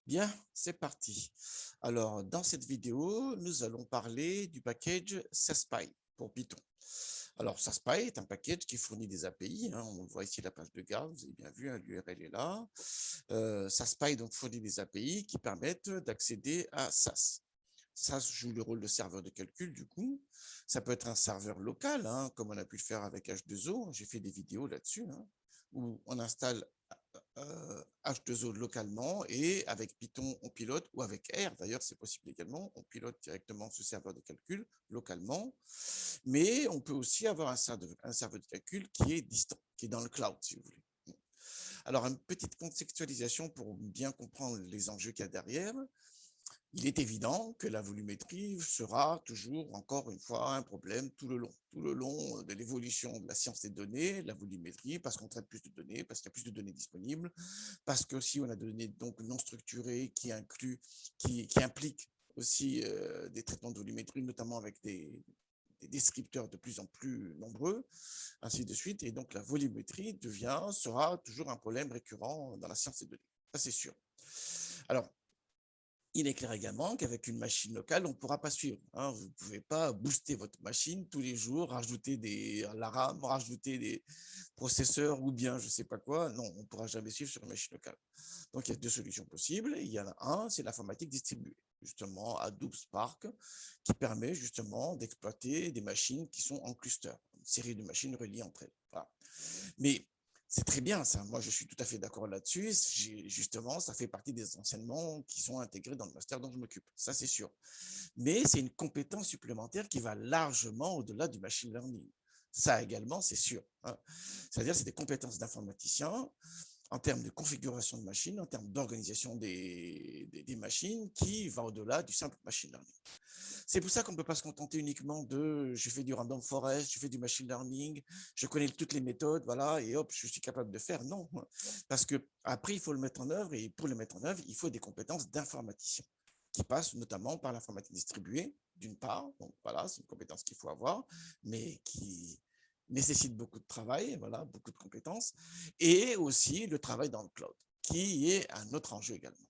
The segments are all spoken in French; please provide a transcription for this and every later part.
Bien, c'est parti. Alors, dans cette vidéo, nous allons parler du package SaSPy pour Python. Alors, SaSPy est un package qui fournit des API. On voit ici la page de garde, vous avez bien vu, l'URL est là. SaSPy donc, fournit des API qui permettent d'accéder à SAS. SAS joue le rôle de serveur de calcul, du coup. Ça peut être un serveur local, comme on a pu le faire avec H2O. J'ai fait des vidéos là-dessus, où on installe H2O localement et avec Python, on pilote, ou avec R, d'ailleurs, c'est possible également, on pilote directement ce serveur de calcul localement. Mais on peut aussi avoir un serveur de calcul qui est distant, qui est dans le cloud, si vous voulez. Alors, une petite contextualisation pour bien comprendre les enjeux qu'il y a derrière. Il est évident que la volumétrie sera toujours, encore une fois, un problème tout le long de l'évolution de la science des données, la volumétrie, parce qu'on traite plus de données, parce qu'il y a plus de données disponibles, parce que aussi on a des données donc non structurées qui impliquent aussi des traitements de volumétrie, notamment avec des descripteurs de plus en plus nombreux, ainsi de suite. Et donc la volumétrie sera toujours un problème récurrent dans la science des données. Ça, c'est sûr. Alors, il est clair également qu'avec une machine locale, on ne pourra pas suivre. Vous ne pouvez pas booster votre machine tous les jours, rajouter la RAM, rajouter des processeurs ou bien je ne sais pas quoi. Non, on ne pourra jamais suivre sur une machine locale. Donc, il y a deux solutions possibles. Il y en a un, c'est l'informatique distribuée, justement Hadoop Spark, qui permet justement d'exploiter des machines qui sont en cluster, une série de machines reliées entre elles. Voilà. Mais c'est très bien, ça. Moi, je suis tout à fait d'accord là-dessus. Justement, ça fait partie des enseignements qui sont intégrés dans le master dont je m'occupe. Ça, c'est sûr. Mais c'est une compétence supplémentaire qui va largement au-delà du machine learning. Ça également, c'est sûr. C'est-à-dire, c'est des compétences d'informaticien en termes de configuration de machines, en termes d'organisation des machines, qui va au-delà du simple machine learning. C'est pour ça qu'on ne peut pas se contenter uniquement de je fais du random forest, je fais du machine learning, je connais toutes les méthodes, voilà, et hop, je suis capable de faire. Non, parce que après, il faut le mettre en œuvre, et pour le mettre en œuvre, il faut des compétences d'informaticien qui passent notamment par l'informatique distribuée, d'une part. Donc voilà, c'est une compétence qu'il faut avoir, mais qui nécessite beaucoup de travail, voilà, beaucoup de compétences, et aussi le travail dans le cloud, qui est un autre enjeu également.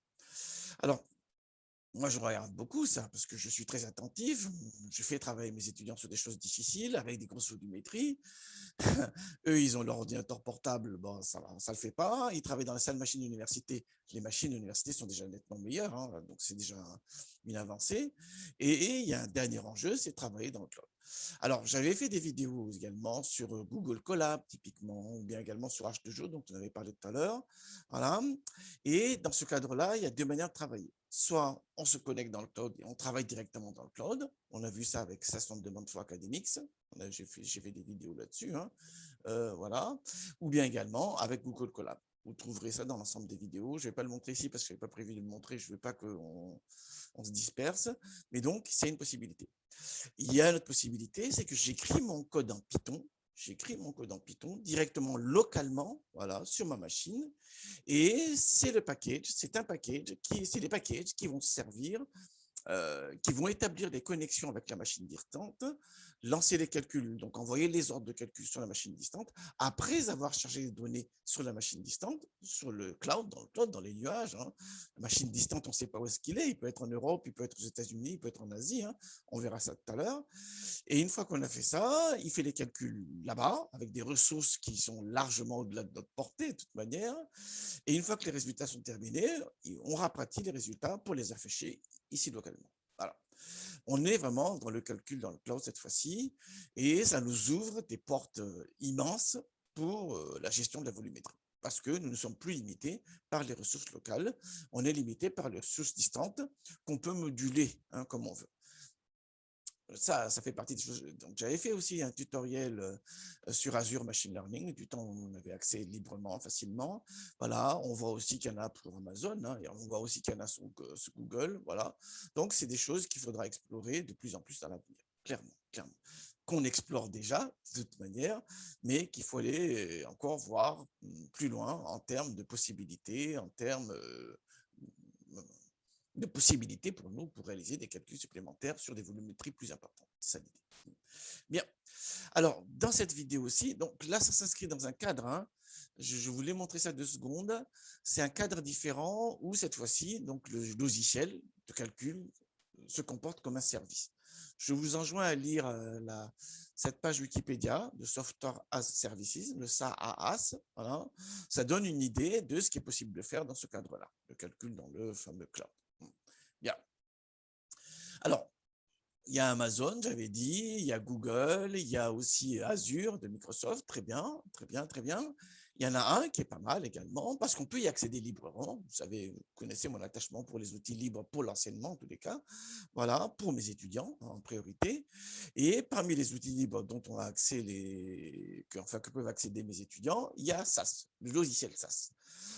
Alors, moi, je regarde beaucoup ça parce que je suis très attentif. Je fais travailler mes étudiants sur des choses difficiles avec des grosses volumétries. Eux, ils ont leur ordinateur portable, bon, ça ne le fait pas. Ils travaillent dans la salle machine d'université. Les machines d'université sont déjà nettement meilleures, donc c'est déjà une avancée. Et il y a un dernier enjeu, c'est travailler dans le cloud. Alors, j'avais fait des vidéos également sur Google Colab, typiquement, ou bien également sur H2O, dont on avait parlé tout à l'heure. Voilà. Et dans ce cadre-là, il y a deux manières de travailler. Soit on se connecte dans le cloud et on travaille directement dans le cloud. On a vu ça avec SAS Demande for Academics. J'ai fait des vidéos là-dessus. Voilà. Ou bien également avec Google Colab. Vous trouverez ça dans l'ensemble des vidéos. Je ne vais pas le montrer ici parce que je n'avais pas prévu de le montrer. Je ne veux pas qu'on se disperse. Mais donc, c'est une possibilité. Il y a une autre possibilité, c'est que j'écris mon code en Python. J'écris mon code en Python directement localement, voilà, sur ma machine. Et c'est le package, c'est un package c'est des packages qui vont servir qui vont établir des connexions avec la machine distante, lancer les calculs, donc envoyer les ordres de calcul sur la machine distante, après avoir chargé les données sur la machine distante, sur le cloud, dans les nuages. La machine distante, on ne sait pas où est-ce qu'il est, il peut être en Europe, il peut être aux États-Unis, il peut être en Asie, on verra ça tout à l'heure. Et une fois qu'on a fait ça, il fait les calculs là-bas, avec des ressources qui sont largement au-delà de notre portée, de toute manière. Et une fois que les résultats sont terminés, on rapatie les résultats pour les afficher ici localement. Voilà. On est vraiment dans le calcul dans le cloud cette fois-ci, et ça nous ouvre des portes immenses pour la gestion de la volumétrie. Parce que nous ne sommes plus limités par les ressources locales, on est limité par les ressources distantes qu'on peut moduler comme on veut. Ça fait partie des choses. Donc, j'avais fait aussi un tutoriel sur Azure Machine Learning, du temps où on avait accès librement, facilement. Voilà, on voit aussi qu'il y en a pour Amazon, et on voit aussi qu'il y en a sur Google. Voilà. Donc, c'est des choses qu'il faudra explorer de plus en plus à l'avenir, clairement, clairement. Qu'on explore déjà, de toute manière, mais qu'il faut aller encore voir plus loin en termes de possibilités, en termes de possibilités pour nous pour réaliser des calculs supplémentaires sur des volumétries plus importantes. C'est ça l'idée. Bien. Alors, dans cette vidéo aussi, donc là, ça s'inscrit dans un cadre Je voulais montrer ça 2 secondes. C'est un cadre différent où cette fois-ci, donc le logiciel de calcul se comporte comme un service. Je vous enjoins à lire cette page Wikipédia de Software as Services, le SaaS. Voilà. Ça donne une idée de ce qui est possible de faire dans ce cadre-là, le calcul dans le fameux cloud. Bien. Alors, il y a Amazon, j'avais dit, il y a Google, il y a aussi Azure de Microsoft, très bien, très bien, très bien. Il y en a un qui est pas mal également, parce qu'on peut y accéder librement. Vous savez, vous connaissez mon attachement pour les outils libres pour l'enseignement, en tous les cas. Voilà, pour mes étudiants en priorité. Et parmi les outils libres dont on a accès, que peuvent accéder mes étudiants, il y a SAS, le logiciel SAS.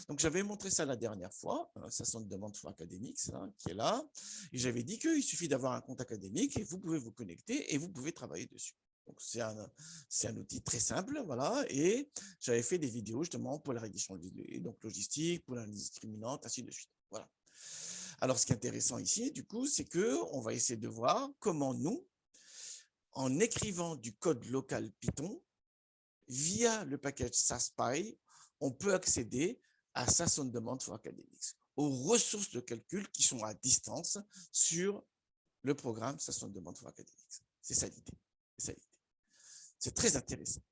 Donc, j'avais montré ça la dernière fois, ça c'est une demande for Academics, qui est là, et j'avais dit qu'il suffit d'avoir un compte académique et vous pouvez vous connecter et vous pouvez travailler dessus. Donc, c'est un outil très simple, voilà, et j'avais fait des vidéos justement pour la rédaction donc logistique, pour l'indiscriminante, ainsi de suite. Voilà. Alors, ce qui est intéressant ici, du coup, c'est qu'on va essayer de voir comment nous, en écrivant du code local Python, via le package SASPy, on peut accéder à SAS on Demand for Academics, aux ressources de calcul qui sont à distance sur le programme SAS on Demand for Academics. C'est ça l'idée. C'est très intéressant.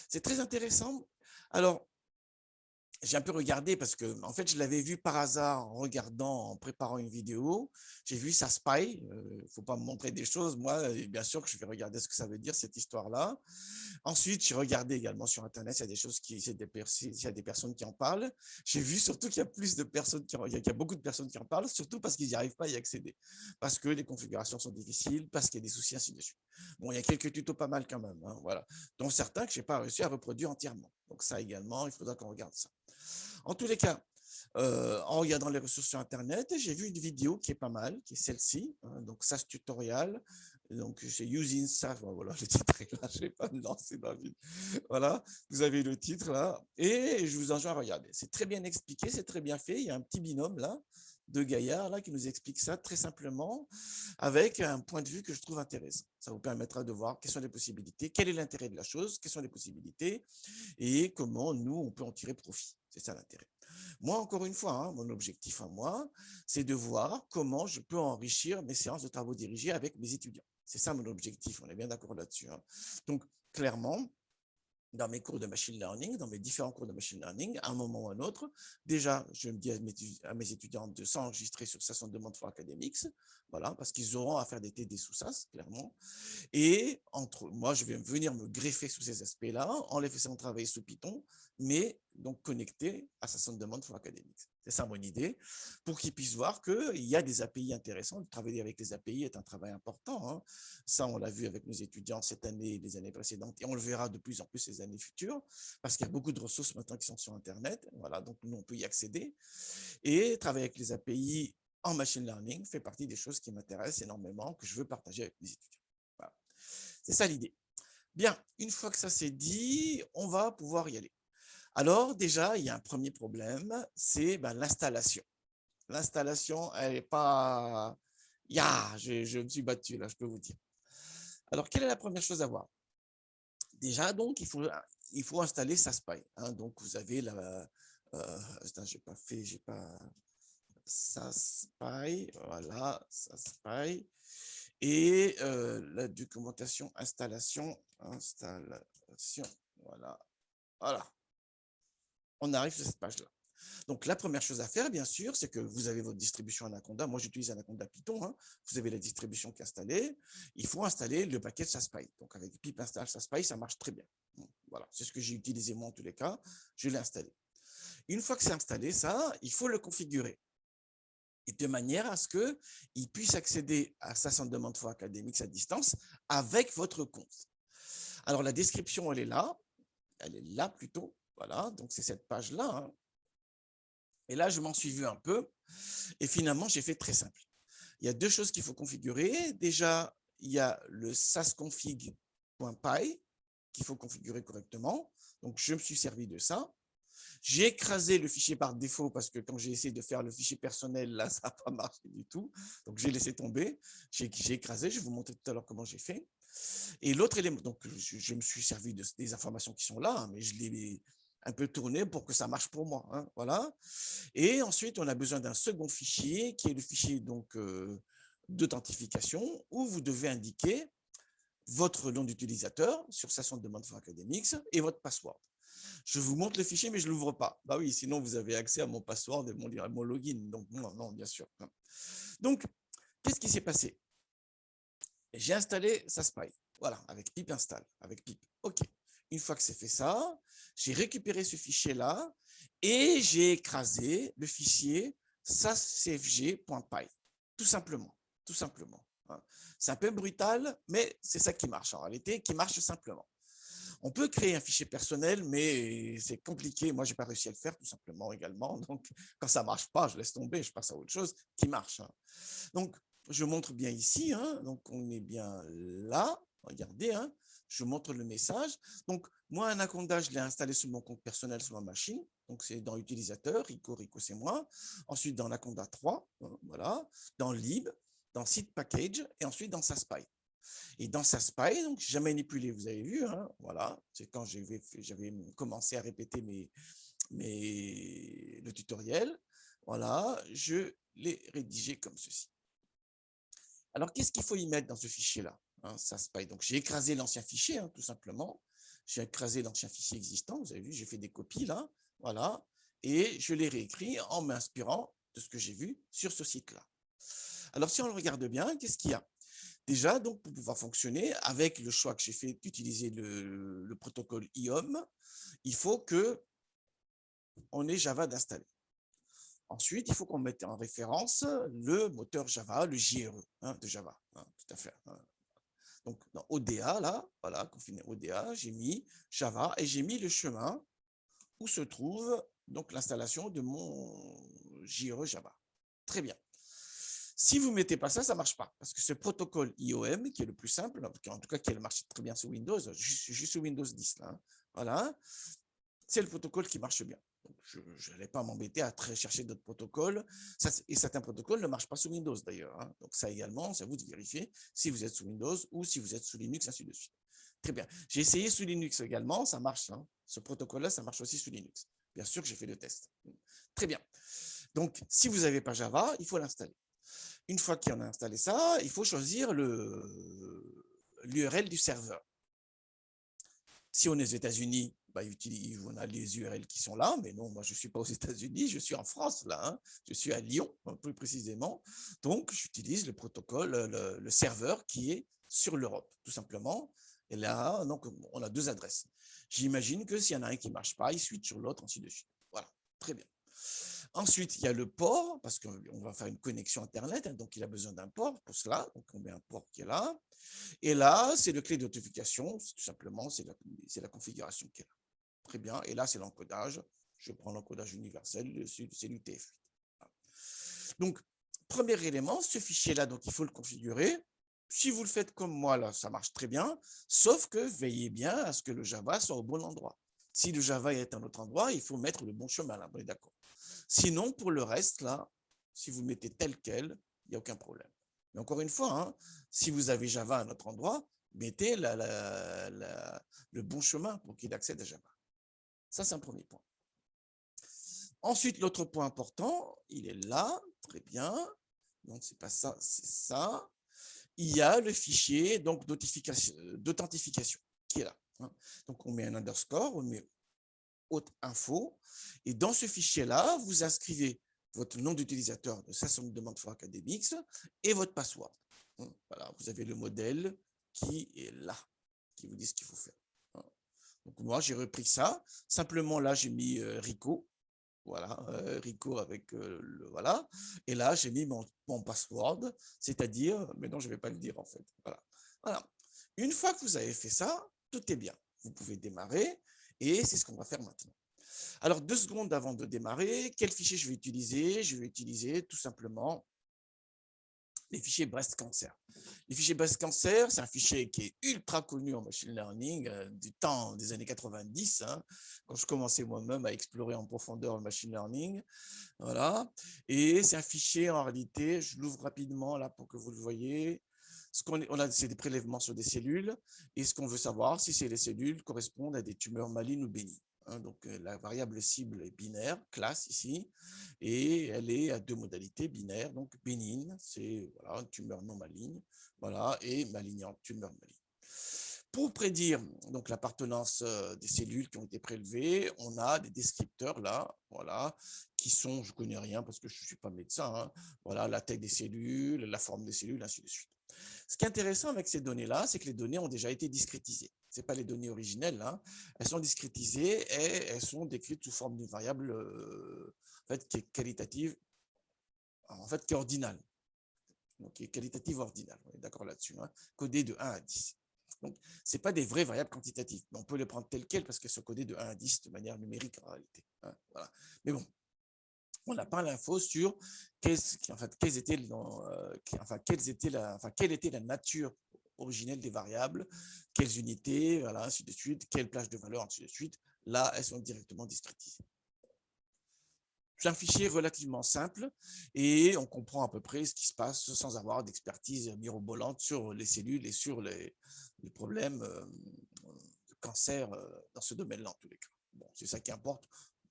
C'est très intéressant. Alors, j'ai un peu regardé parce que, en fait, je l'avais vu par hasard en regardant, en préparant une vidéo. J'ai vu ça spy. Il ne faut pas me montrer des choses. Moi, bien sûr que je vais regarder ce que ça veut dire, cette histoire-là. Ensuite, j'ai regardé également sur Internet, il y a des choses il y a des personnes qui en parlent. J'ai vu surtout qu'il y a plus de personnes il y a beaucoup de personnes qui en parlent, surtout parce qu'ils n'y arrivent pas à y accéder. Parce que les configurations sont difficiles, parce qu'il y a des soucis, ainsi de suite. Bon, il y a quelques tutos pas mal quand même, hein, voilà. Dont certains que je n'ai pas réussi à reproduire entièrement. Donc ça également, il faudra qu'on regarde ça. En tous les cas, en regardant les ressources sur Internet, j'ai vu une vidéo qui est pas mal, qui est celle-ci, hein, donc SAS tutorial. Donc, c'est Using SAS, voilà, le titre est là, je ne vais pas me lancer dans la vie. Voilà, vous avez le titre là, et je vous enjoins à regarder. C'est très bien expliqué, c'est très bien fait. Il y a un petit binôme là, de gaillards là, qui nous explique ça très simplement, avec un point de vue que je trouve intéressant. Ça vous permettra de voir quelles sont les possibilités, quel est l'intérêt de la chose, quelles sont les possibilités, et comment nous, on peut en tirer profit. C'est ça l'intérêt. Moi, encore une fois, hein, mon objectif à moi, c'est de voir comment je peux enrichir mes séances de travaux dirigés avec mes étudiants. C'est ça mon objectif, on est bien d'accord là-dessus. Hein. Donc, clairement, dans mes cours de machine learning, dans mes différents cours de machine learning, à un moment ou à un autre, déjà, je me dis à mes étudiants de s'enregistrer sur SAS on Demand for Academics, voilà, parce qu'ils auront à faire des TD sous SAS, clairement. Et moi, je vais venir me greffer sous ces aspects-là, en les faisant travailler sous Python, mais donc connecté à SAS on Demand for Academics. C'est ça mon idée, pour qu'ils puissent voir qu'il y a des API intéressants. Travailler avec les API est un travail important. Hein. Ça, on l'a vu avec nos étudiants cette année et les années précédentes, et on le verra de plus en plus ces années futures, parce qu'il y a beaucoup de ressources maintenant qui sont sur Internet. Voilà, donc nous, on peut y accéder. Et travailler avec les API en machine learning fait partie des choses qui m'intéressent énormément, que je veux partager avec mes étudiants. Voilà. C'est ça l'idée. Bien, une fois que ça c'est dit, on va pouvoir y aller. Alors déjà, il y a un premier problème, c'est l'installation. L'installation, elle n'est pas... je me suis battu là, je peux vous dire. Alors, quelle est la première chose à voir? Déjà, donc, il faut installer SASPy. Hein, donc, vous avez la... j'ai pas... SASPy, voilà, SASPy. Et la documentation installation, voilà. Voilà. On arrive sur cette page-là. Donc, la première chose à faire, bien sûr, c'est que vous avez votre distribution Anaconda. Moi, j'utilise Anaconda Python. Hein. Vous avez la distribution qui est installée. Il faut installer le paquet SASPy. Donc, avec pip install SASPy, ça marche très bien. Voilà, c'est ce que j'ai utilisé moi en tous les cas. Je l'ai installé. Une fois que c'est installé, ça, il faut le configurer. Et de manière à ce qu'il puisse accéder à SAS on Demand for Academics à distance avec votre compte. Alors, la description, elle est là plutôt. Voilà, donc c'est cette page-là. Hein. Et là, je m'en suis vu un peu. Et finalement, j'ai fait très simple. Il y a 2 choses qu'il faut configurer. Déjà, il y a le sasconfig.py qu'il faut configurer correctement. Donc, je me suis servi de ça. J'ai écrasé le fichier par défaut parce que quand j'ai essayé de faire le fichier personnel, là, ça n'a pas marché du tout. Donc, j'ai laissé tomber. J'ai écrasé. Je vais vous montrer tout à l'heure comment j'ai fait. Et l'autre élément, donc je me suis servi des informations qui sont là, hein, mais je les un peu tourner pour que ça marche pour moi, hein, voilà. Et ensuite, on a besoin d'un second fichier qui est le fichier donc d'authentification où vous devez indiquer votre nom d'utilisateur sur Session de demande for Academics et votre password. Je vous montre le fichier, mais je ne l'ouvre pas. Bah oui, sinon vous avez accès à mon password et mon login. Donc non, non, bien sûr. Donc, qu'est-ce qui s'est passé? J'ai installé SaSPy. Voilà, avec pip install, avec pip. OK. Une fois que c'est fait ça, j'ai récupéré ce fichier-là et j'ai écrasé le fichier sascfg.py. Tout simplement. Tout simplement. C'est un peu brutal, mais c'est ça qui marche en réalité, qui marche simplement. On peut créer un fichier personnel, mais c'est compliqué. Moi, je n'ai pas réussi à le faire tout simplement également. Donc, quand ça ne marche pas, je laisse tomber, je passe à autre chose qui marche. Donc, je montre bien ici. Donc, on est bien là. Regardez, je montre le message. Donc, moi, Anaconda, je l'ai installé sur mon compte personnel sur ma machine. Donc, c'est dans utilisateur, Rico, c'est moi. Ensuite, dans Anaconda 3, voilà. Dans lib, dans site package et ensuite dans SaSPy. Et dans SaSPy, donc j'ai manipulé, vous avez vu, voilà, c'est quand j'avais commencé à répéter le tutoriel, voilà, je l'ai rédigé comme ceci. Alors, qu'est-ce qu'il faut y mettre dans ce fichier-là, SaSPy? Donc, j'ai écrasé l'ancien fichier, tout simplement. J'ai écrasé l'ancien fichier existant, vous avez vu, j'ai fait des copies là, voilà, et je l'ai réécrit en m'inspirant de ce que j'ai vu sur ce site-là. Alors, si on le regarde bien, qu'est-ce qu'il y a? Déjà, donc, pour pouvoir fonctionner, avec le choix que j'ai fait d'utiliser le protocole IOM, il faut qu'on ait Java d'installer. Ensuite, il faut qu'on mette en référence le moteur Java, le JRE de Java. Tout à fait. Donc, dans ODA, là, voilà, confiné ODA, j'ai mis Java et j'ai mis le chemin où se trouve donc l'installation de mon JRE Java. Très bien. Si vous ne mettez pas ça, ça ne marche pas. Parce que ce protocole IOM, qui est le plus simple, en tout cas qui marche très bien sur Windows, juste sur Windows 10, là, voilà, c'est le protocole qui marche bien. Donc, je n'allais pas m'embêter à chercher d'autres protocoles. Et certains protocoles ne marchent pas sous Windows, d'ailleurs. Donc, ça également, c'est à vous de vérifier si vous êtes sous Windows ou si vous êtes sous Linux, ainsi de suite. Très bien. J'ai essayé sous Linux également, ça marche. Ce protocole-là, ça marche aussi sous Linux. Bien sûr que j'ai fait le test. Très bien. Donc, si vous n'avez pas Java, il faut l'installer. Une fois qu'on a installé ça, il faut choisir l'URL du serveur. Si on est aux États-Unis, on a les URL qui sont là, mais non, moi je ne suis pas aux États-Unis, je suis en France là, je suis à Lyon, plus précisément. Donc j'utilise le protocole, le serveur qui est sur l'Europe, tout simplement. Et là, donc, on a deux adresses. J'imagine que s'il y en a un qui ne marche pas, il switch sur l'autre, ainsi de suite. Voilà, très bien. Ensuite, il y a le port, parce qu'on va faire une connexion Internet, donc il a besoin d'un port pour cela. Donc, on met un port qui est là. Et là, c'est le clé d'authentification, tout simplement, c'est la configuration qui est là. Très bien. Et là, c'est l'encodage. Je prends l'encodage universel, c'est l'UTF-8. Donc, premier élément, ce fichier-là, donc il faut le configurer. Si vous le faites comme moi, là, ça marche très bien, sauf que veillez bien à ce que le Java soit au bon endroit. Si le Java est à un autre endroit, il faut mettre le bon chemin, là, on est d'accord. Sinon, pour le reste, là, si vous mettez tel quel, il n'y a aucun problème. Mais encore une fois, si vous avez Java à un autre endroit, mettez le bon chemin pour qu'il accède à Java. Ça, c'est un premier point. Ensuite, l'autre point important, il est là, très bien. Donc, c'est pas ça, c'est ça. Il y a le fichier d'authentification qui est là. Donc, on met un underscore, on met haute info. Et dans ce fichier-là, vous inscrivez votre nom d'utilisateur de Session de demande for Academics et votre password. Voilà, vous avez le modèle qui est là, qui vous dit ce qu'il faut faire. Donc moi, j'ai repris ça. Simplement, là, j'ai mis Rico. Voilà, Rico avec voilà. Et là, j'ai mis mon password, c'est-à-dire, mais non, je ne vais pas le dire en fait. Voilà. Voilà. Une fois que vous avez fait ça, tout est bien. Vous pouvez démarrer et c'est ce qu'on va faire maintenant. Alors, 2 secondes avant de démarrer, quel fichier je vais utiliser? Je vais utiliser tout simplement les fichiers Breast Cancer. Les fichiers Breast Cancer, c'est un fichier qui est ultra connu en machine learning du temps des années 90, quand je commençais moi-même à explorer en profondeur le machine learning. Voilà. Et c'est un fichier, en réalité, je l'ouvre rapidement là pour que vous le voyez. C'est des prélèvements sur des cellules et ce qu'on veut savoir, si les cellules correspondent à des tumeurs malignes ou bénignes. hein, donc la variable cible est binaire, classe ici, et elle est à 2 modalités binaires, donc bénigne, c'est voilà, une tumeur non maligne, voilà, et malignante, tumeur maligne. Pour prédire donc l'appartenance des cellules qui ont été prélevées, on a des descripteurs là, voilà, qui sont, je ne connais rien parce que je ne suis pas médecin, hein, voilà, la taille des cellules, la forme des cellules, ainsi de suite. Ce qui est intéressant avec ces données-là, c'est que les données ont déjà été discrétisées. Ce n'est pas les données originelles, hein. Elles sont discrétisées et elles sont décrites sous forme d'une variable en fait, qui est qualitative, en fait, qui est ordinale. Donc, qui est qualitative ordinale, on est d'accord là-dessus, hein, codée de 1 à 10. Donc, ce n'est pas des vraies variables quantitatives, mais on peut les prendre telles quelles parce qu'elles sont codées de 1 à 10 de manière numérique en réalité, hein, voilà. Mais bon, on n'a pas l'info sur quelle était la nature originelle des variables, quelles unités, voilà, ainsi de suite, quelle plage de valeur, ainsi de suite. Là, elles sont directement discrétisées. C'est un fichier relativement simple et on comprend à peu près ce qui se passe sans avoir d'expertise mirobolante sur les cellules et sur les problèmes de cancer dans ce domaine-là, en tous les cas. Bon, c'est ça qui importe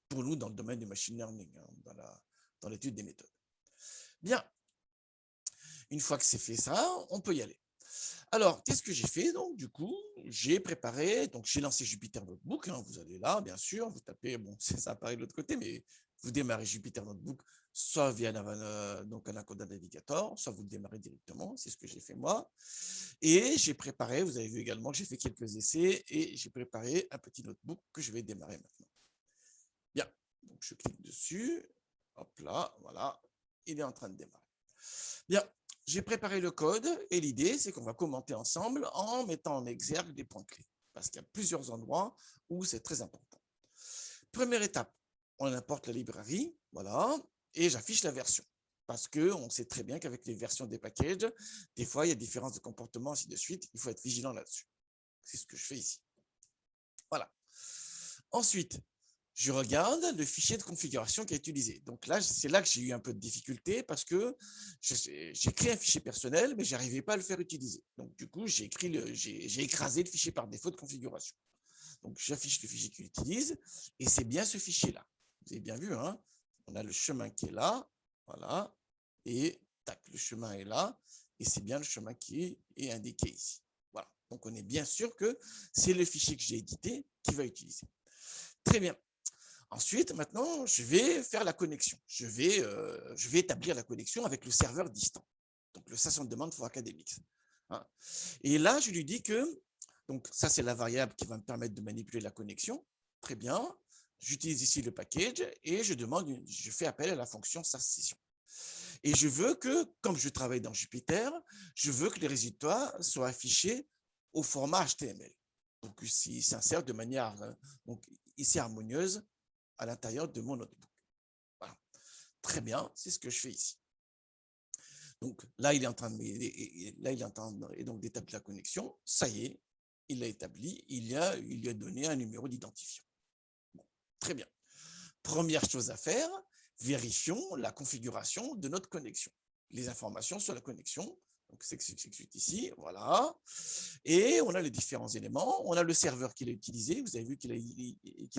pour nous dans le domaine du machine learning, hein, dans l'étude des méthodes. Bien, une fois que c'est fait ça, on peut y aller. Alors, qu'est-ce que j'ai fait? Donc, du coup, j'ai préparé, donc j'ai lancé Jupyter Notebook, hein, vous allez là, bien sûr, vous tapez, bon, ça apparaît de l'autre côté, mais vous démarrez Jupyter Notebook, soit via donc un Coda Navigator, soit vous le démarrez directement, c'est ce que j'ai fait moi. Et j'ai préparé, vous avez vu également que j'ai fait quelques essais, et j'ai préparé un petit notebook que je vais démarrer maintenant. Bien, donc je clique dessus, hop là, voilà, il est en train de démarrer. Bien, j'ai préparé le code et l'idée, c'est qu'on va commenter ensemble en mettant en exergue des points clés parce qu'il y a plusieurs endroits où c'est très important. Première étape, on importe la librairie, voilà, et j'affiche la version parce qu'on sait très bien qu'avec les versions des packages, des fois, il y a différence de comportement, ainsi de suite. Il faut être vigilant là-dessus. C'est ce que je fais ici. Voilà. Ensuite, je regarde le fichier de configuration qui est utilisé. Donc là, c'est là que j'ai eu un peu de difficulté parce que j'ai créé un fichier personnel, mais je n'arrivais pas à le faire utiliser. Donc du coup, j'ai écrasé le fichier par défaut de configuration. Donc j'affiche le fichier qu'il utilise et c'est bien ce fichier-là. Vous avez bien vu, hein? On a le chemin qui est là, voilà, et tac, le chemin est là, et c'est bien le chemin qui est indiqué ici. Voilà. Donc on est bien sûr que c'est le fichier que j'ai édité qui va utiliser. Très bien. Ensuite, maintenant, je vais faire la connexion. Je vais établir la connexion avec le serveur distant, donc le Session Demande for Academics. Hein. Et là, je lui dis que, donc ça, c'est la variable qui va me permettre de manipuler la connexion. Très bien. J'utilise ici le package et je fais appel à la fonction SASSession. Et je veux que, comme je travaille dans Jupyter, je veux que les résultats soient affichés au format HTML. Donc, ici, il s'insère de manière ici harmonieuse à l'intérieur de mon notebook. Voilà. Très bien, c'est ce que je fais ici. Donc là, il est en train d'établir la connexion. Ça y est, il l'a établi. Il lui a donné un numéro d'identifiant. Bon, très bien. Première chose à faire, vérifions la configuration de notre connexion. Les informations sur la connexion. Donc, c'est ici, voilà. Et on a les différents éléments. On a le serveur qu'il a utilisé. Vous avez vu qu'il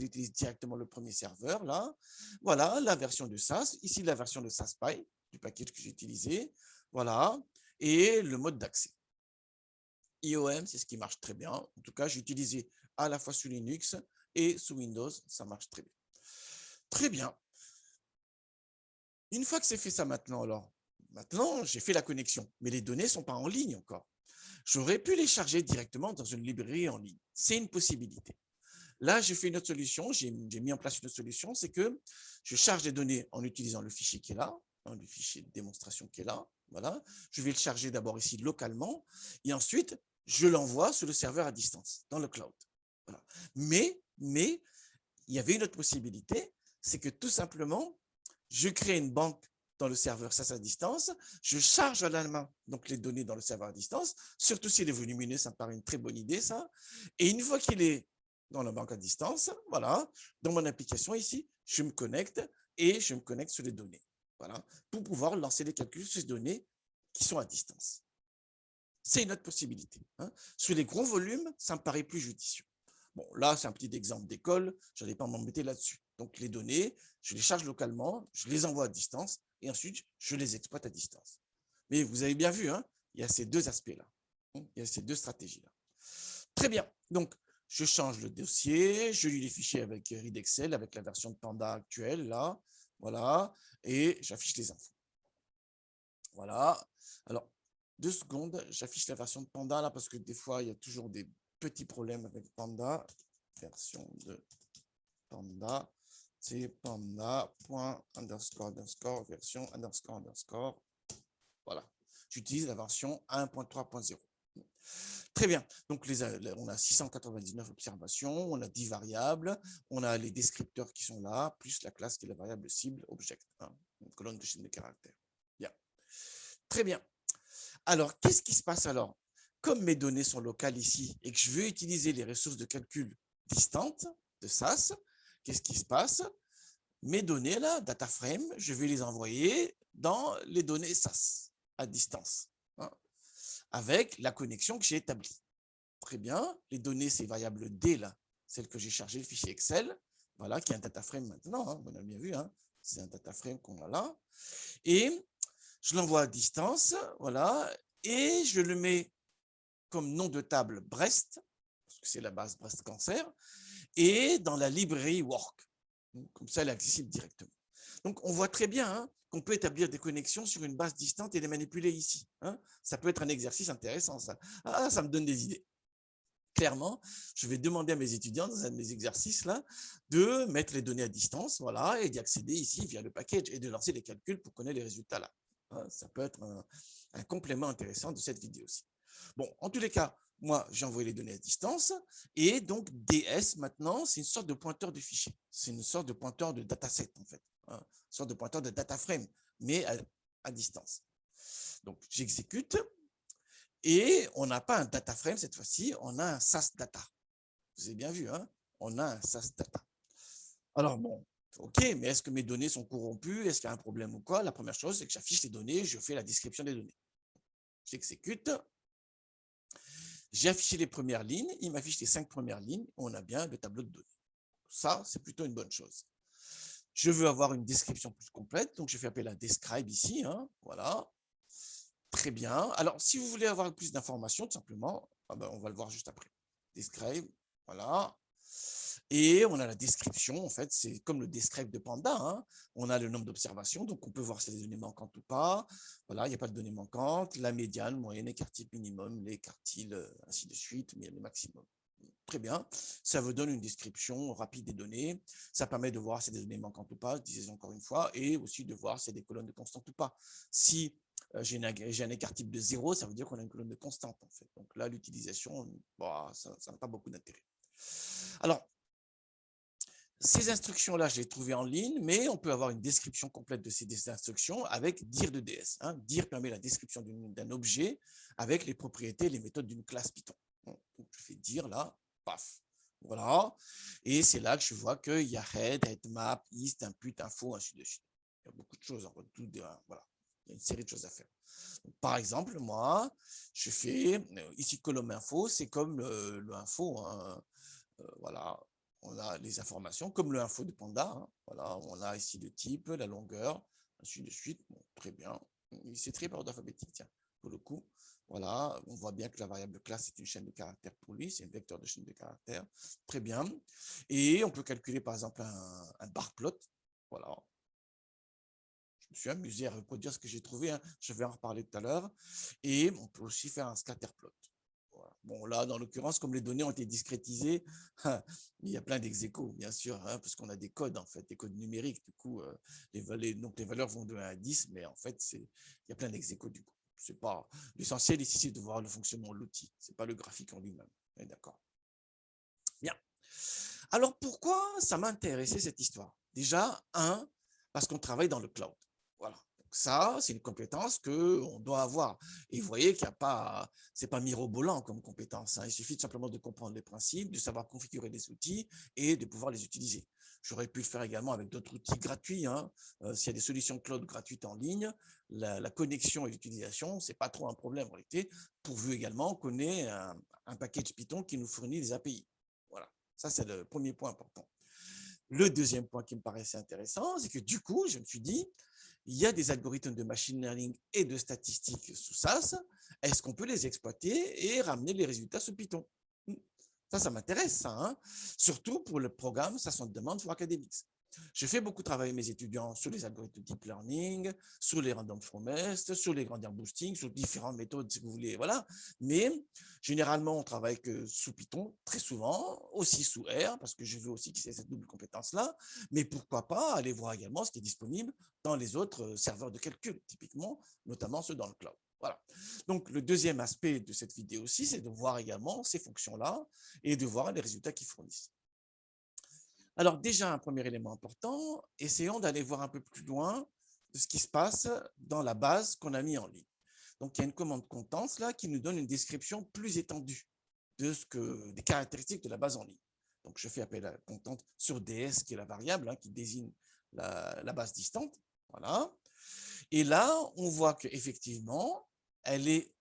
utilise directement le premier serveur, là. Voilà, la version de SAS. Ici, la version de SASPy, du package que j'ai utilisé. Voilà. Et le mode d'accès. IOM, c'est ce qui marche très bien. En tout cas, j'ai utilisé à la fois sous Linux et sous Windows. Ça marche très bien. Très bien. Une fois que c'est fait ça maintenant, alors, maintenant, j'ai fait la connexion, mais les données ne sont pas en ligne encore. J'aurais pu les charger directement dans une librairie en ligne. C'est une possibilité. Là, j'ai fait une autre solution, j'ai mis en place une autre solution, c'est que je charge les données en utilisant le fichier qui est là, hein, le fichier de démonstration qui est là. Voilà. Je vais le charger d'abord ici localement et ensuite, je l'envoie sur le serveur à distance, dans le cloud. Voilà. Mais, il y avait une autre possibilité, c'est que tout simplement, je crée une banque dans le serveur SAS à distance, je charge à la main donc les données dans le serveur à distance, surtout s'il est volumineux, ça me paraît une très bonne idée ça. Et une fois qu'il est dans la banque à distance, voilà, dans mon application ici, je me connecte et je me connecte sur les données, voilà, pour pouvoir lancer les calculs sur ces données qui sont à distance. C'est une autre possibilité. Hein. Sur les gros volumes, ça me paraît plus judicieux. Bon, là, c'est un petit exemple d'école, je n'allais pas m'embêter là-dessus. Donc, les données, je les charge localement, je les envoie à distance, et ensuite, je les exploite à distance. Mais vous avez bien vu, hein, il y a ces deux aspects-là. Il y a ces deux stratégies-là. Très bien. Donc, je change le dossier, je lis les fichiers avec Readexcel, avec la version de Panda actuelle, là. Voilà. Et j'affiche les infos. Voilà. Alors, 2 secondes, j'affiche la version de Panda, là, parce que des fois, il y a toujours des petits problèmes avec Panda. Version de Panda, c'est panda.__, version __. Voilà. J'utilise la version 1.3.0. Très bien. Donc, on a 699 observations, on a 10 variables, on a les descripteurs qui sont là, plus la classe qui est la variable cible, object, hein, une colonne de chaîne de caractères. Bien. Très bien. Alors, qu'est-ce qui se passe alors? Comme mes données sont locales ici et que je veux utiliser les ressources de calcul distantes de SAS, qu'est-ce qui se passe? Mes données, là, data frame, je vais les envoyer dans les données SAS à distance, hein, avec la connexion que j'ai établie. Très bien. Les données, ces variables D, là, celles que j'ai chargées, le fichier Excel, voilà, qui est un data frame maintenant, hein, on a bien vu, hein, c'est un data frame qu'on a là. Et je l'envoie à distance, voilà, et je le mets comme nom de table Brest, parce que c'est la base Brest Cancer, et dans la librairie Work. Comme ça, elle est accessible directement. Donc, on voit très bien, hein, qu'on peut établir des connexions sur une base distante et les manipuler ici, hein. Ça peut être un exercice intéressant, ça. Ah, ça me donne des idées. Clairement, je vais demander à mes étudiants dans un de mes exercices là de mettre les données à distance, voilà, et d'y accéder ici via le package et de lancer les calculs pour connaître les résultats là. Ça peut être un complément intéressant de cette vidéo-ci. Bon, en tous les cas, moi, j'ai envoyé les données à distance et donc DS maintenant, c'est une sorte de pointeur de fichier. C'est une sorte de pointeur de dataset en fait, hein, une sorte de pointeur de data frame, mais à distance. Donc, j'exécute. Et on n'a pas un data frame cette fois-ci, on a un SAS data. Vous avez bien vu, hein? On a un SAS data. Alors bon, ok, mais est-ce que mes données sont corrompues? Est-ce qu'il y a un problème ou quoi? La première chose, c'est que j'affiche les données, je fais la description des données. J'exécute. J'ai affiché les premières lignes, il m'affiche les 5 premières lignes, on a bien le tableau de données. Ça, c'est plutôt une bonne chose. Je veux avoir une description plus complète, donc je fais appel à describe ici, hein, voilà. Très bien. Alors, si vous voulez avoir plus d'informations, tout simplement, on va le voir juste après. Describe, voilà. Et on a la description, en fait, c'est comme le describe de Panda, hein. On a le nombre d'observations, donc on peut voir si les données manquantes ou pas. Voilà, il n'y a pas de données manquantes, la médiane, moyenne, écart type minimum, les quartiles, ainsi de suite, mais le maximum. Très bien, ça vous donne une description rapide des données, ça permet de voir si des données manquantes ou pas, je disais encore une fois, et aussi de voir s'il y a des colonnes de constantes ou pas. Si j'ai un écart type de 0, ça veut dire qu'on a une colonne de constante en fait. Donc là, l'utilisation, bah, ça n'a pas beaucoup d'intérêt. Alors, ces instructions-là, je les ai trouvées en ligne, mais on peut avoir une description complète de ces instructions avec dir de DS. Hein. Dir permet la description d'un objet avec les propriétés et les méthodes d'une classe Python. Donc, je fais dir là, paf. Voilà. Et c'est là que je vois qu'il y a head, headmap, ist, input, info, ainsi de suite. Il y a beaucoup de choses. Voilà. Il y a une série de choses à faire. Donc, par exemple, moi, je fais ici colonne info, c'est comme le info. Hein. Voilà, on a les informations comme le info de Panda. Hein. Voilà, on a ici le type, la longueur, ainsi de suite. Bon, très bien. C'est très par ordre alphabétique, tiens, pour le coup. Voilà, on voit bien que la variable classe est une chaîne de caractères pour lui, c'est un vecteur de chaîne de caractères. Très bien. Et on peut calculer par exemple un bar plot. Voilà. Je me suis amusé à reproduire ce que j'ai trouvé. Hein. Je vais en reparler tout à l'heure. Et on peut aussi faire un scatter plot. Voilà. Bon, là, dans l'occurrence, comme les données ont été discrétisées, il y a plein d'exécos, bien sûr, hein, parce qu'on a des codes, en fait, des codes numériques. Du coup, donc les valeurs vont de 1 à 10, mais en fait, il y a plein d'exécos, du coup. C'est pas l'essentiel ici, c'est de voir le fonctionnement de l'outil. C'est pas le graphique en lui-même. D'accord. Bien. Alors, pourquoi ça m'a intéressé, cette histoire? Déjà, parce qu'on travaille dans le cloud. Voilà. Ça, c'est une compétence qu'on doit avoir. Et vous voyez qu'il n'y a pas, c'est pas mirobolant comme compétence. Hein. Il suffit simplement de comprendre les principes, de savoir configurer des outils et de pouvoir les utiliser. J'aurais pu le faire également avec d'autres outils gratuits. Hein. S'il y a des solutions cloud gratuites en ligne, la connexion et l'utilisation, c'est pas trop un problème en réalité, pourvu également qu'on ait un package Python qui nous fournit des API. Voilà. Ça, c'est le premier point important. Le deuxième point qui me paraissait intéressant, c'est que du coup, je me suis dit, il y a des algorithmes de machine learning et de statistiques sous SAS. Est-ce qu'on peut les exploiter et ramener les résultats sous Python? Ça m'intéresse, ça. Hein, surtout pour le programme SAS on Demand for Academics. Je fais beaucoup travailler mes étudiants sur les algorithmes de deep learning, sur les random forest, sur les grandeur boosting, sur différentes méthodes, si vous voulez, voilà. Mais généralement, on travaille que sous Python, très souvent, aussi sous R, parce que je veux aussi qu'ils aient cette double compétence-là. Mais pourquoi pas aller voir également ce qui est disponible dans les autres serveurs de calcul, typiquement, notamment ceux dans le cloud. Voilà. Donc, le deuxième aspect de cette vidéo aussi, c'est de voir également ces fonctions-là et de voir les résultats qu'ils fournissent. Alors déjà, un premier élément important, essayons d'aller voir un peu plus loin de ce qui se passe dans la base qu'on a mis en ligne. Donc, il y a une commande contents là qui nous donne une description plus étendue des caractéristiques de la base en ligne. Donc, je fais appel à content sur ds, qui est la variable qui désigne la base distante. Voilà. Et là, on voit qu'effectivement, elle est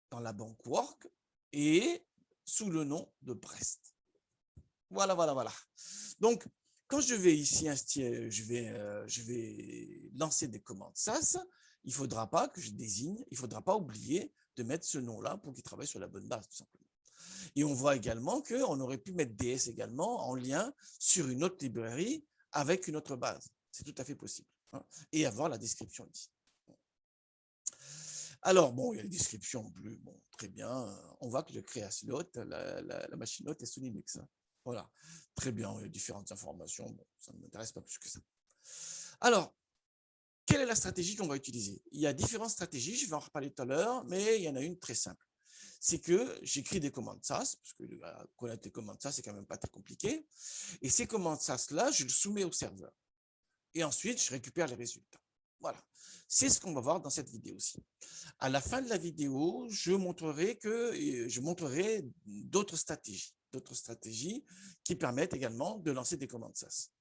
dans la banque Work et sous le nom de Brest. Voilà, voilà, voilà. Donc, quand je vais ici, je vais lancer des commandes SAS, il ne faudra pas que je désigne, il ne faudra pas oublier de mettre ce nom-là pour qu'il travaille sur la bonne base, tout simplement. Et on voit également qu'on aurait pu mettre DS également en lien sur une autre librairie avec une autre base. C'est tout à fait possible. Hein, et avoir la description ici. Alors, bon, il y a les descriptions en plus. Bon, très bien. On voit que le CreaSlot, la machine note est sous Linux. Hein. Voilà. Très bien. Il y a différentes informations. Bon, ça ne m'intéresse pas plus que ça. Alors, quelle est la stratégie qu'on va utiliser? Il y a différentes stratégies. Je vais en reparler tout à l'heure, mais il y en a une très simple. C'est que j'écris des commandes SAS, parce que connaître les commandes SAS, c'est quand même pas très compliqué. Et ces commandes SAS-là, je le soumets au serveur. Et ensuite, je récupère les résultats. Voilà. C'est ce qu'on va voir dans cette vidéo-ci. À la fin de la vidéo, je montrerai d'autres stratégies qui permettent également de lancer des commandes SAS.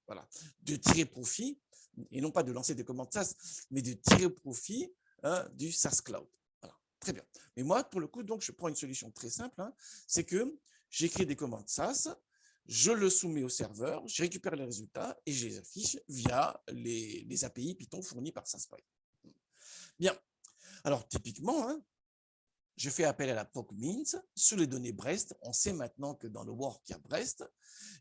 Voilà. De tirer profit, et non pas de lancer des commandes SAS, mais de tirer profit du SAS Cloud. Voilà. Très bien. Mais moi, pour le coup, donc, je prends une solution très simple, c'est que j'écris des commandes SAS, je le soumets au serveur, je récupère les résultats et je les affiche via les API Python fournis par SASPy. Bien. Alors, typiquement, je fais appel à la POC-MINT sur les données Brest. On sait maintenant que dans le work, il y a Brest.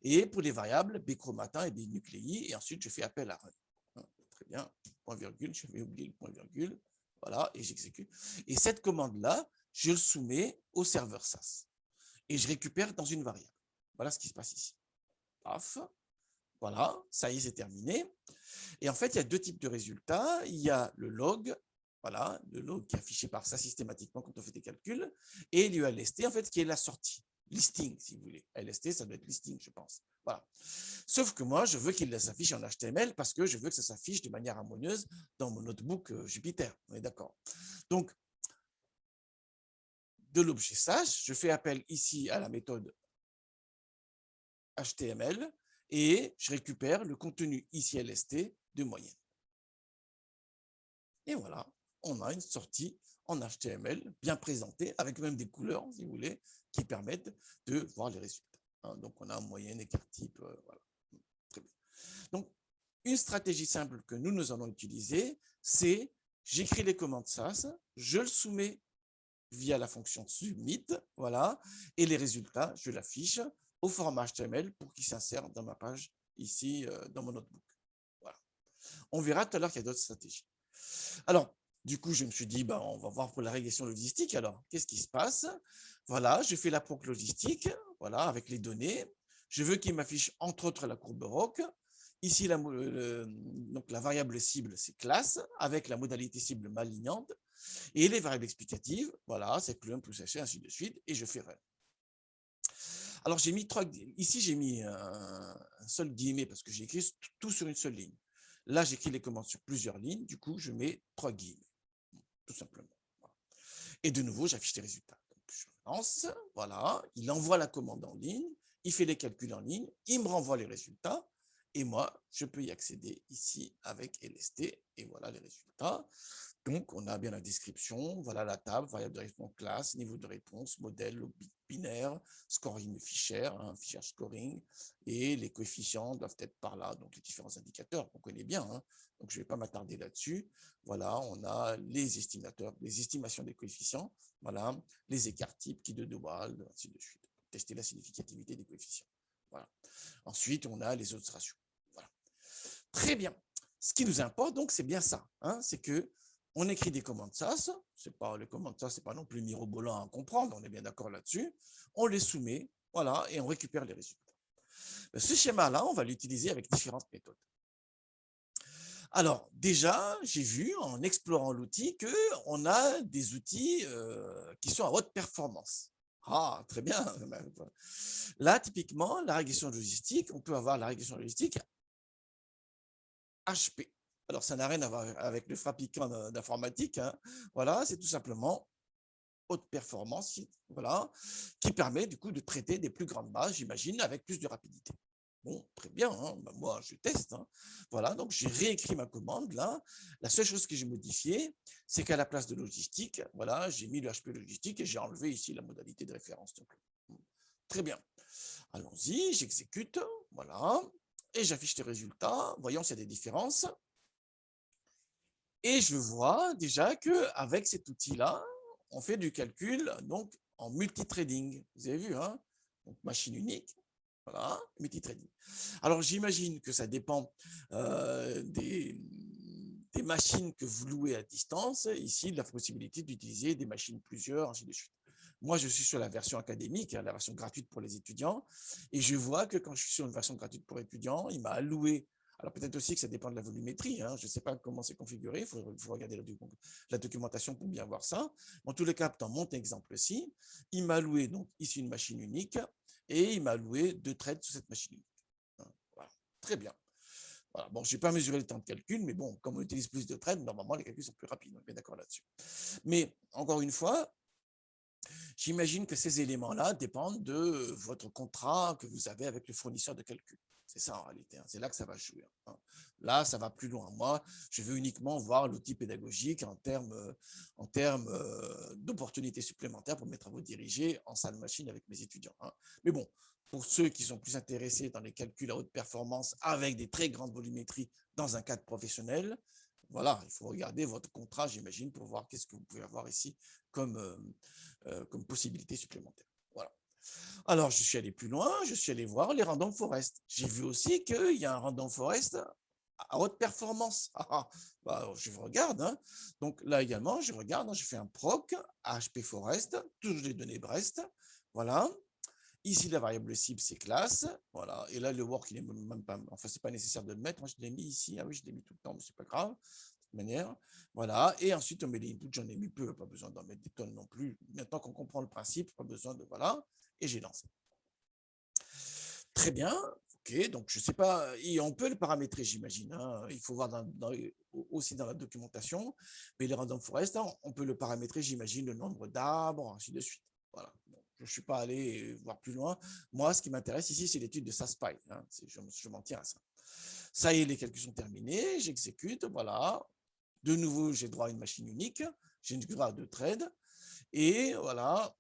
Et pour les variables, bchromatin et bnucléi. Et ensuite, je fais appel à run. Très bien. Point virgule, je vais oublier le point virgule. Voilà, et j'exécute. Et cette commande-là, je le soumets au serveur SAS. Et je récupère dans une variable. Voilà ce qui se passe ici. Paf. Voilà, ça y est, c'est terminé. Et en fait, il y a deux types de résultats. Il y a le log, voilà, le log qui est affiché par ça systématiquement quand on fait des calculs, et l'ULST, en fait, qui est la sortie. Listing, si vous voulez. LST, ça doit être listing, je pense. Voilà. Sauf que moi, je veux qu'il s'affiche en HTML parce que je veux que ça s'affiche de manière harmonieuse dans mon notebook Jupyter. On est d'accord. Donc, de l'objet sash, je fais appel ici à la méthode HTML et je récupère le contenu ici LST de moyenne. Et voilà, on a une sortie en HTML bien présentée, avec même des couleurs, si vous voulez, qui permettent de voir les résultats. Donc, on a moyenne, écart type, voilà. Très bien. Donc, une stratégie simple que nous allons utiliser, c'est j'écris les commandes SAS, je le soumets via la fonction submit, voilà, et les résultats, je l'affiche au format HTML pour qu'il s'insère dans ma page ici, dans mon notebook. Voilà. On verra tout à l'heure qu'il y a d'autres stratégies. Alors, du coup, je me suis dit, on va voir pour la régression logistique. Alors, qu'est-ce qui se passe? Voilà, je fais la POC logistique, voilà, avec les données. Je veux qu'il m'affiche entre autres la courbe ROC. Ici, donc la variable cible, c'est classe, avec la modalité cible malignante. Et les variables explicatives, voilà, c'est clun plus haché, ainsi de suite, et je fais run. Alors, ici, j'ai mis un seul guillemet parce que j'ai écrit tout sur une seule ligne. Là, j'écris les commandes sur plusieurs lignes, du coup, je mets 3 guillemets, tout simplement. Et de nouveau, j'affiche les résultats. Donc, je lance, voilà, il envoie la commande en ligne, il fait les calculs en ligne, il me renvoie les résultats, et moi, je peux y accéder ici avec LST, et voilà les résultats. Donc, on a bien la description, voilà la table, variable de réponse classe, niveau de réponse, modèle, binaire, scoring Fisher, Fisher scoring, et les coefficients doivent être par là, donc les différents indicateurs qu'on connaît bien, donc je ne vais pas m'attarder là-dessus. Voilà, on a les estimateurs, les estimations des coefficients, voilà, les écarts types, qui de Wald, ainsi de suite, pour tester la significativité des coefficients. Voilà. Ensuite, on a les autres ratios. Voilà. Très bien. Ce qui nous importe, donc, c'est bien ça, c'est que on écrit des commandes SAS, les commandes SAS, c'est pas non plus mirobolant à comprendre, on est bien d'accord là-dessus. On les soumet, voilà, et on récupère les résultats. Ce schéma-là, on va l'utiliser avec différentes méthodes. Alors, déjà, j'ai vu en explorant l'outil qu'on a des outils qui sont à haute performance. Ah, très bien. Là, typiquement, la régression logistique, on peut avoir la régression logistique HP. Alors, ça n'a rien à voir avec le fabricant d'informatique. Voilà, c'est tout simplement haute performance, voilà, qui permet du coup de traiter des plus grandes bases, j'imagine, avec plus de rapidité. Bon, très bien, moi je teste. Voilà, donc j'ai réécrit ma commande là. La seule chose que j'ai modifiée, c'est qu'à la place de logistique, voilà, j'ai mis le HP logistique et j'ai enlevé ici la modalité de référence. Donc, très bien. Allons-y, j'exécute, voilà, et j'affiche les résultats. Voyons s'il y a des différences. Et je vois déjà qu'avec cet outil-là, on fait du calcul donc en multitrading. Vous avez vu, donc machine unique, voilà, multitrading. Alors j'imagine que ça dépend des machines que vous louez à distance. Ici, de la possibilité d'utiliser des machines plusieurs, ainsi de suite. Moi, je suis sur la version académique, la version gratuite pour les étudiants, et je vois que quand je suis sur une version gratuite pour étudiants, il m'a alloué. Alors peut-être aussi que ça dépend de la volumétrie, je ne sais pas comment c'est configuré, il faut regarder la documentation pour bien voir ça. En tous les cas, dans mon exemple-ci, il m'a alloué donc ici une machine unique et il m'a alloué 2 trades sur cette machine unique. Voilà. Très bien. Voilà. Bon, je n'ai pas mesuré le temps de calcul, mais bon, comme on utilise plus de trades, normalement les calculs sont plus rapides, on est bien d'accord là-dessus. Mais encore une fois, j'imagine que ces éléments-là dépendent de votre contrat que vous avez avec le fournisseur de calcul. C'est ça en réalité, c'est là que ça va jouer. Là, ça va plus loin. Moi, je veux uniquement voir l'outil pédagogique en termes d'opportunités supplémentaires pour mes travaux dirigés en salle machine avec mes étudiants. Mais bon, pour ceux qui sont plus intéressés dans les calculs à haute performance avec des très grandes volumétries dans un cadre professionnel, voilà, il faut regarder votre contrat, j'imagine, pour voir qu'est-ce que vous pouvez avoir ici comme possibilité supplémentaire. Voilà. Alors, je suis allé plus loin, je suis allé voir les random forest. J'ai vu aussi qu'il y a un random forest à haute performance. Bah, je regarde. Donc là également, je regarde, je fais un proc HP forest, toujours les données Brest. Voilà. Ici, la variable cible, c'est classe. Voilà. Et là, le work, il est même pas. Enfin, c'est pas nécessaire de le mettre. Moi, je l'ai mis ici. Ah oui, je l'ai mis tout le temps, mais c'est pas grave. Manière. Voilà. Et ensuite, on met les inputs, j'en ai mis peu, pas besoin d'en mettre des tonnes non plus. Maintenant qu'on comprend le principe, pas besoin de voilà. Et j'ai lancé. Très bien. OK, donc je ne sais pas, et on peut le paramétrer, j'imagine. Il faut voir aussi dans la documentation. Mais les random forest, on peut le paramétrer, j'imagine, le nombre d'arbres, ainsi de suite. Voilà. Bon, je ne suis pas allé voir plus loin. Moi, ce qui m'intéresse ici, c'est l'étude de SASPY. Je m'en tiens à ça. Ça y est, les calculs sont terminés. J'exécute. Voilà. De nouveau, j'ai droit à une machine unique, j'ai droit à 2 trades, et voilà,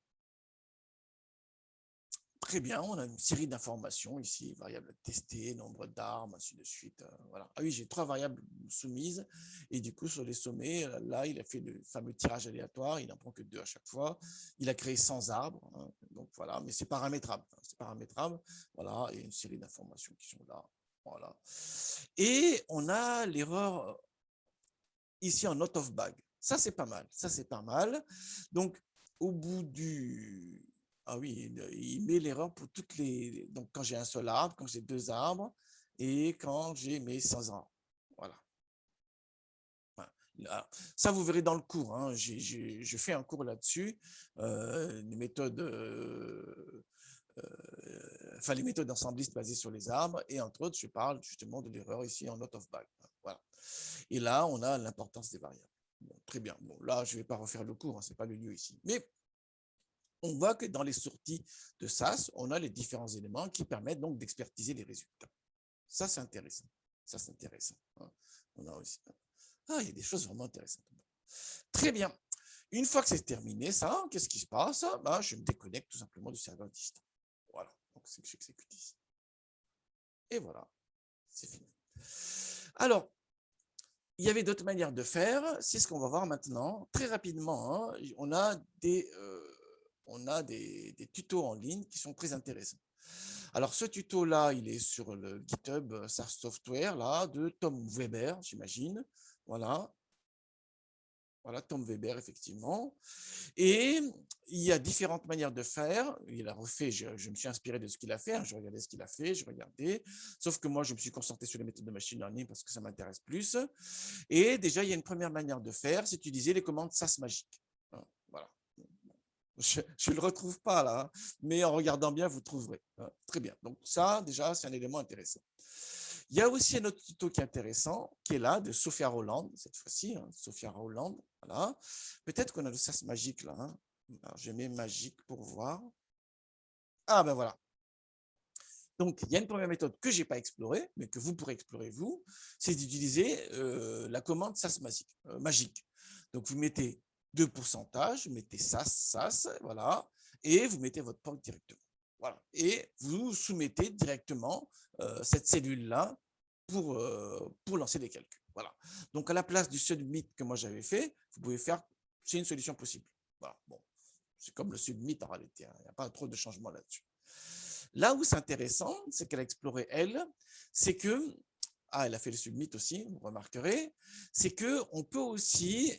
très bien, on a une série d'informations ici, variables testées, nombre d'armes, ainsi de suite. Voilà. Ah oui, j'ai 3 variables soumises, et du coup, sur les sommets, là, il a fait le fameux tirage aléatoire, il n'en prend que 2 à chaque fois, il a créé 100 arbres, donc voilà, mais c'est paramétrable, voilà, et une série d'informations qui sont là, voilà. Et on a l'erreur ici en out of bag. Ça, c'est pas mal. Ça, c'est pas mal. Donc, au bout du... Ah oui, il met l'erreur pour toutes les... Donc, quand j'ai un seul arbre, quand j'ai 2 arbres, et quand j'ai mes 100 arbres. Voilà. Ça, vous verrez dans le cours. Je fais un cours là-dessus, une méthode... les méthodes ensembliste basées sur les arbres, et entre autres, je parle justement de l'erreur ici en out of bag. Voilà. Et là, on a l'importance des variables. Bon, très bien. Bon, là, je ne vais pas refaire le cours, ce n'est pas le lieu ici. Mais on voit que dans les sorties de SAS, on a les différents éléments qui permettent donc d'expertiser les résultats. Ça, c'est intéressant. Ça, c'est intéressant. On a aussi... il y a des choses vraiment intéressantes. Très bien. Une fois que c'est terminé, ça, qu'est-ce qui se passe? Ben, je me déconnecte tout simplement du serveur distant. Voilà, donc c'est que j'exécute ici. Et voilà, c'est fini. Alors, il y avait d'autres manières de faire, c'est ce qu'on va voir maintenant. Très rapidement, hein, on a des tutos en ligne qui sont très intéressants. Alors, ce tuto-là, il est sur le GitHub SARS Software là, de Tom Weber, j'imagine. Voilà. Voilà, Tom Weber, effectivement. Et il y a différentes manières de faire. Il a refait, je me suis inspiré de ce qu'il a fait. Je regardais ce qu'il a fait, je regardais. Sauf que moi, je me suis concentré sur les méthodes de machine learning parce que ça m'intéresse plus. Et déjà, il y a une première manière de faire, c'est d'utiliser les commandes SAS magiques. Voilà. Je ne le retrouve pas là, hein, mais en regardant bien, vous trouverez. Très bien. Donc ça, déjà, c'est un élément intéressant. Il y a aussi un autre tuto qui est intéressant, qui est là, de Sophia Roland, cette fois-ci, hein, Sophia Roland. Voilà. Peut-être qu'on a le SAS magique là. Hein. Alors, je mets magique pour voir. Ah ben voilà. Donc, il y a une première méthode que je n'ai pas explorée, mais que vous pourrez explorer vous, c'est d'utiliser la commande SAS magique. Donc, vous mettez 2 pourcentages, vous mettez SAS, voilà, et vous mettez votre POC directement. Voilà. Et vous soumettez directement cette cellule-là pour lancer des calculs. Voilà. Donc, à la place du submit que moi j'avais fait, vous pouvez faire, c'est une solution possible. Voilà. Bon, c'est comme le submit en réalité, hein. Il n'y a pas trop de changement là-dessus. Là où c'est intéressant, c'est qu'elle a exploré, elle, c'est que, elle a fait le submit aussi, vous remarquerez, c'est qu'on peut aussi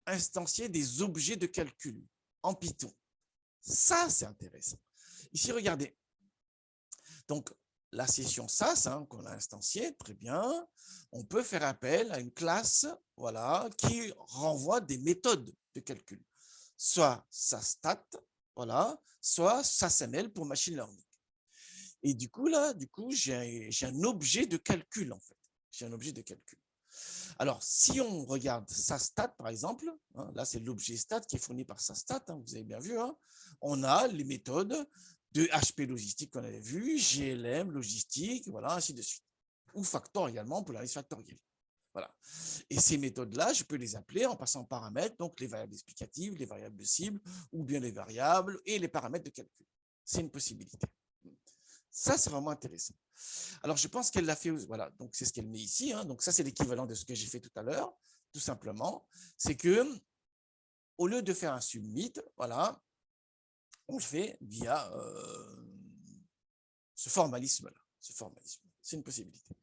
instancier des objets de calcul en Python. Ça, c'est intéressant. Ici, regardez. Donc, la session SAS hein, qu'on a instanciée, très bien, on peut faire appel à une classe voilà, qui renvoie des méthodes de calcul, soit SASStat, voilà, soit SASML pour machine learning. Et du coup, là, j'ai un objet de calcul, en fait. J'ai un objet de calcul. Alors, si on regarde SASStat, par exemple, hein, là, c'est l'objet stat qui est fourni par SASStat, hein, vous avez bien vu, hein, on a les méthodes de HP logistique qu'on avait vu, GLM, logistique, voilà, ainsi de suite. Ou factor également pour l'analyse factorielle. Voilà. Et ces méthodes-là, je peux les appeler en passant en paramètres, donc les variables explicatives, les variables cibles, ou bien les variables et les paramètres de calcul. C'est une possibilité. Ça, c'est vraiment intéressant. Alors, je pense qu'elle l'a fait, voilà, donc c'est ce qu'elle met ici. Hein, donc, ça, c'est l'équivalent de ce que j'ai fait tout à l'heure, tout simplement. C'est que, au lieu de faire un submit, voilà, on le fait via ce formalisme-là. C'est une possibilité.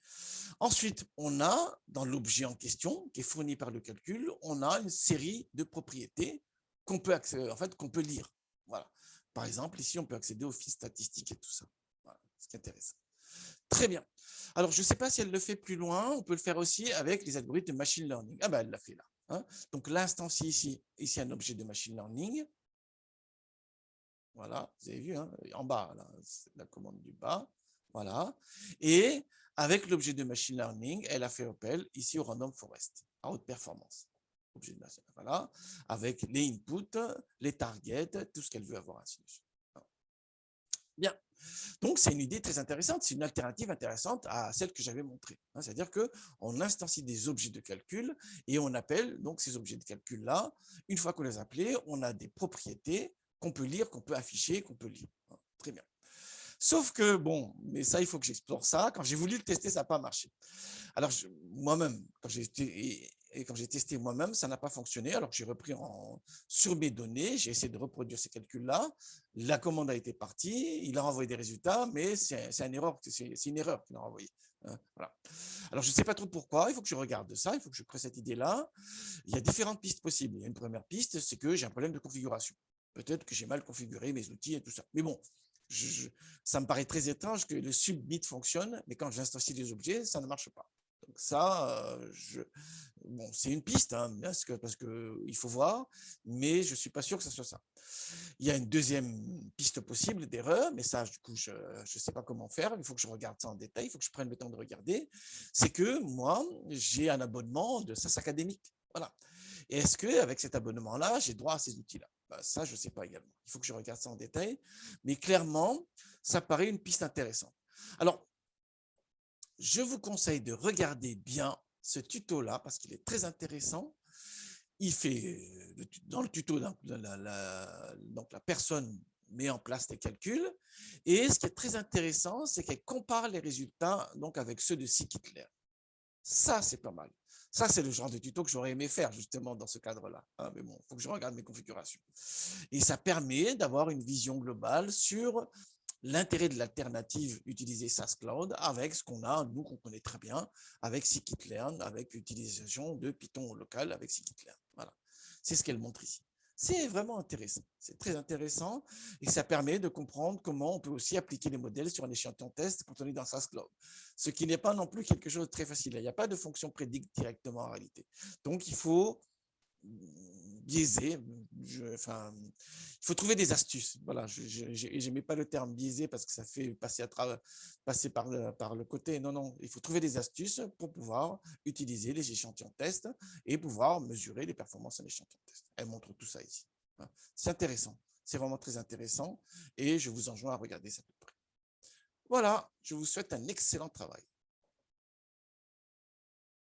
Ensuite, on a, dans l'objet en question, qui est fourni par le calcul, on a une série de propriétés qu'on peut accéder, en fait, qu'on peut lire. Voilà. Par exemple, ici, on peut accéder aux fiches statistiques et tout ça. Voilà, ce qui est intéressant. Très bien. Alors, je ne sais pas si elle le fait plus loin. On peut le faire aussi avec les algorithmes de machine learning. Ah ben, elle l'a fait là. Hein. Donc, l'instancier ici, un objet de machine learning. Voilà, vous avez vu, hein, en bas, là, la commande du bas. Voilà. Et avec l'objet de machine learning, elle a fait appel ici au random forest, à haute performance. Objet de machine, voilà, avec les inputs, les targets, tout ce qu'elle veut avoir ainsi de suite. Bien. Donc, c'est une idée très intéressante, c'est une alternative intéressante à celle que j'avais montrée. C'est-à-dire qu'on instancie des objets de calcul et on appelle donc ces objets de calcul-là. Une fois qu'on les a appelés, on a des propriétés qu'on peut lire, qu'on peut afficher, qu'on peut lire. Très bien. Sauf que, bon, mais ça, il faut que j'explore ça. Quand j'ai voulu le tester, ça n'a pas marché. Alors, moi-même, quand j'ai testé moi-même, ça n'a pas fonctionné. Alors que j'ai repris sur mes données, j'ai essayé de reproduire ces calculs-là. La commande a été partie, il a renvoyé des résultats, mais c'est une erreur qu'il a renvoyé. Voilà. Alors, je ne sais pas trop pourquoi, il faut que je regarde ça, il faut que je crée cette idée-là. Il y a différentes pistes possibles. Il y a une première piste, c'est que j'ai un problème de configuration. Peut-être que j'ai mal configuré mes outils et tout ça. Mais bon, ça me paraît très étrange que le submit fonctionne, mais quand j'instancie des objets, ça ne marche pas. Donc ça, bon, c'est une piste, hein, parce qu'il faut voir, mais je ne suis pas sûr que ce soit ça. Il y a une deuxième piste possible d'erreur, mais ça, du coup, je ne sais pas comment faire, il faut que je regarde ça en détail, il faut que je prenne le temps de regarder. C'est que moi, j'ai un abonnement de SAS académique. Voilà. Et est-ce qu'avec cet abonnement-là, j'ai droit à ces outils-là? Ça, je ne sais pas également. Il faut que je regarde ça en détail. Mais clairement, ça paraît une piste intéressante. Alors, je vous conseille de regarder bien ce tuto-là parce qu'il est très intéressant. il fait, dans le tuto, donc la personne met en place les calculs. Et ce qui est très intéressant, c'est qu'elle compare les résultats donc, avec ceux de Scikit-Learn. Ça, c'est pas mal. Ça, c'est le genre de tuto que j'aurais aimé faire justement dans ce cadre-là. Ah, mais bon, il faut que je regarde mes configurations. Et ça permet d'avoir une vision globale sur l'intérêt de l'alternative utiliser SAS Cloud avec ce qu'on a, nous, qu'on connaît très bien, avec Scikit-Learn, avec l'utilisation de Python local avec Scikit-Learn. Voilà. C'est ce qu'elle montre ici. C'est vraiment intéressant. C'est très intéressant et ça permet de comprendre comment on peut aussi appliquer les modèles sur un échantillon test quand on est dans SAS Cloud. Ce qui n'est pas non plus quelque chose de très facile. Il n'y a pas de fonction prédicte directement en réalité. Donc, il faut biaisé. Il faut trouver des astuces. Voilà, je n'aimais pas le terme biaisé parce que ça fait passer par le côté. Non, non, il faut trouver des astuces pour pouvoir utiliser les échantillons test et pouvoir mesurer les performances en échantillon test. Elle montre tout ça ici. C'est intéressant. C'est vraiment très intéressant et je vous enjoins à regarder ça de près. Voilà, je vous souhaite un excellent travail.